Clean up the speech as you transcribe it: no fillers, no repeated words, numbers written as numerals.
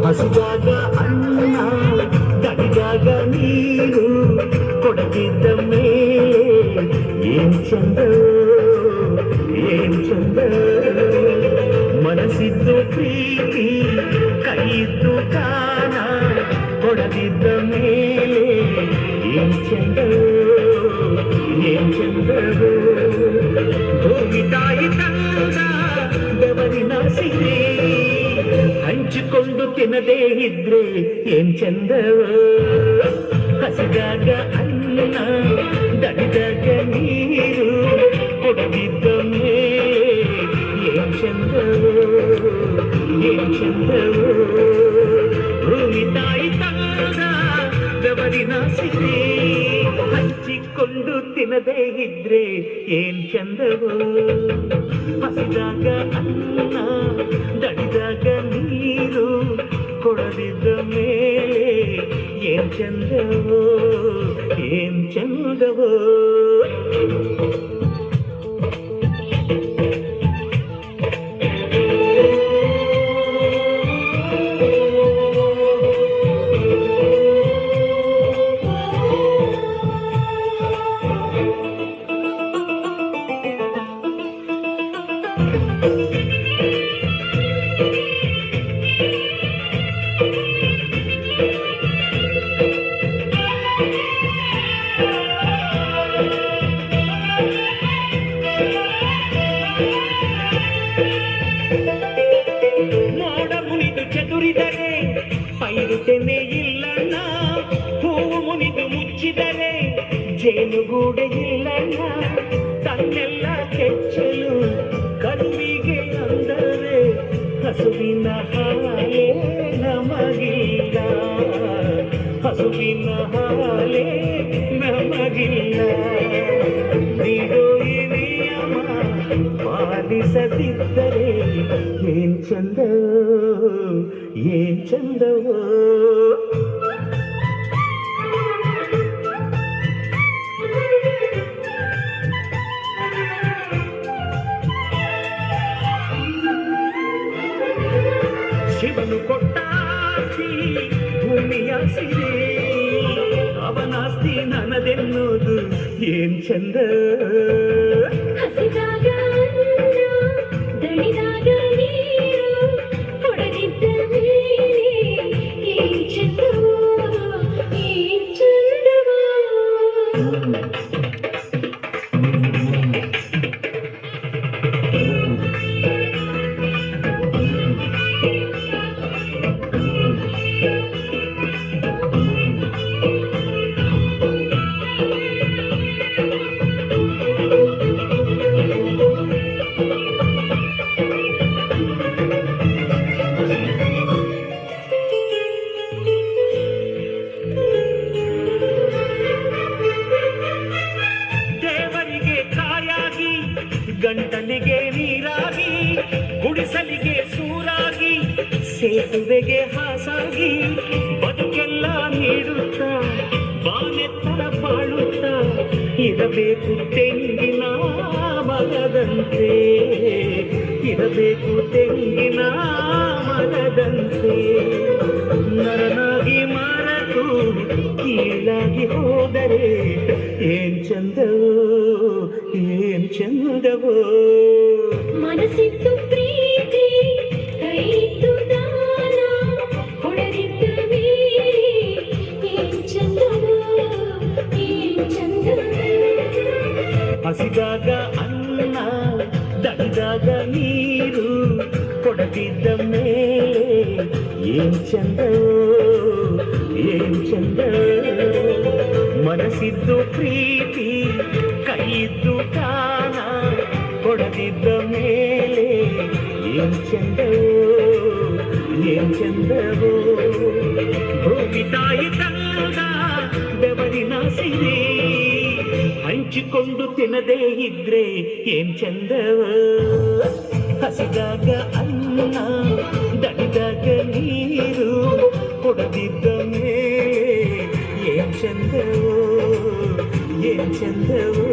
ಹಸಿದಾಗ ಅನ್ನ ದಡಿದಾಗ ನೀರು ಕೊಡದಿದ್ದ ಮೇಲೆ ಏನ್ ಚಂದ ಮನಸ್ಸಿದ್ದು ಪ್ರೀತಿ ಕೈಯಿದ್ದು ಕಾನ ಕೊಡದಿದ್ದ ಮೇಲೆ ಏನ್ ಚಂದ ಭೂಮಿ ತಾಯಿ ತಂದ ಬೆವರಿನ ಸಿರಿ ಹಂಚಿಕೊಂಡು ತಿನ್ನದೇ ಇದ್ರೆ ಏನ್ ಚಂದವ. ಹಸಿದಾಗ ಅನ್ನ ದಡಿದಾಗ ನೀರು ಕೊಡದಿದ್ದ ಮೇಲೆ ಏನ್ ಚಂದವ. ಭೂಮಿ ತಾಯಿ ತಂದ ಬೆವರಿನ ಸಿರಿ ಹಂಚಿಕೊಂಡು ತಿನ್ನದೇ ಇದ್ರೆ ಏನ್ ಚಂದವೋ. ಹಸಿದಾಗ ಅನ್ನ ದಡಿದಾಗ ನೀರು ಕೊಡದಿದ್ದ ಮೇಲೆ ಏನ್ ಚಂದವೋ. ಮೋಡ ಮುನಿದು ಚದುರಿದರೆ ಪೈರುತೆನೆ ಇಲ್ಲಣ್ಣ, ಹೂವು ಮುನಿದು ಮುಚ್ಚಿದರೆ ಜೇನುಗೂಡೆ ಇಲ್ಲಣ್ಣ. ತನ್ನೆಲ್ಲ ಕೆಚ್ಚಲು ಕರುವಿಗೆ ಅಂದರೆ ಹಸುವಿನ ಹಾಲೇ ನಮಗಿಲ್ಲ, ಹಸುವಿನ ಹಾಲೇ ನಮಗಿಲ್ಲ. ನೀಡೋ ಈ ನಿಯಮ ಪಾಲಿಸದಿದ್ದರೆ ಏನ್ ಚಂದವೋ. ಶಿವನು ಕೊಟ್ಟಾಸಿ ಭೂಮಿಯ ಸಿರೆ, ಅವನಾಸ್ತಿ ನನ್ನದೆನ್ನೋದು ಏನ್ ಚಂದ. ಹಸಿದಾಗ ದಣಿದಾಗ ನೀರು ಕೊಡದಿದ್ದ ಮೇಲೆ ಏನ್ ಚಂದವೋ. ಗಂಟಲಿಗೆ ನೀರಾಗಿ, ಗುಡಿಸಲಿಗೆ ಸೂರಾಗಿ, ಸೇತುವೆಗೆ ಹಾಸಾಗಿ, ಬದುಕೆಲ್ಲ ನೀಡುತ್ತಾ ಬಾನೆತ್ತರ ಬಾಳುತ್ತಾ ಇರಬೇಕು ತೆಂಗಿನ ಮರದಂತೆ, ಇರಬೇಕು ತೆಂಗಿನ ಮರದಂತೆ. ನರನಾಗಿ ಮರೆತು ಕೀಳಾಗಿ ಹೋದರೆ ಏನ್ ಚಂದವೋ. ಮನಸ್ಸಿದ್ದು ಪ್ರೀತಿ ಕೈಯಿದ್ದು ದಾನ ಕೊಡದಿದ್ದ ಮೇಲೆ ಏನ್ ಚಂದವೋ. ಹಸಿದಾಗ ಅನ್ನ ದಡಿದಾಗ ನೀರು ಕೊಡದಿದ್ದ ಮೇಲೆ ಏನ್ ಚಂದವೋ. ಮನಸ್ಸಿದ್ದು ಪ್ರೀತಿ ಕೈಯಿದ್ದು ಕಾನ ಕೊಡದಿದ್ದ ಮೇಲೆ ಏನ್ ಚಂದವೋ ಏನ್ ಚಂದವೋ ಭೂಮಿ ತಾಯಿ ತಂದ ಬೆವರಿನ ಸಿರಿ ಹಂಚಿಕೊಂಡು ತಿನ್ನದೇ ಇದ್ರೆ ಏನ್ ಚಂದವೋ ಹಸಿದಾಗ ಅನ್ನ ದಣಿದಾಗ ನೀರು ಕೊಡದಿದ್ದ ಮೇಲೆ ಏನ್ ಚಂದವೋ ಏನ್ ಚಂದವೋ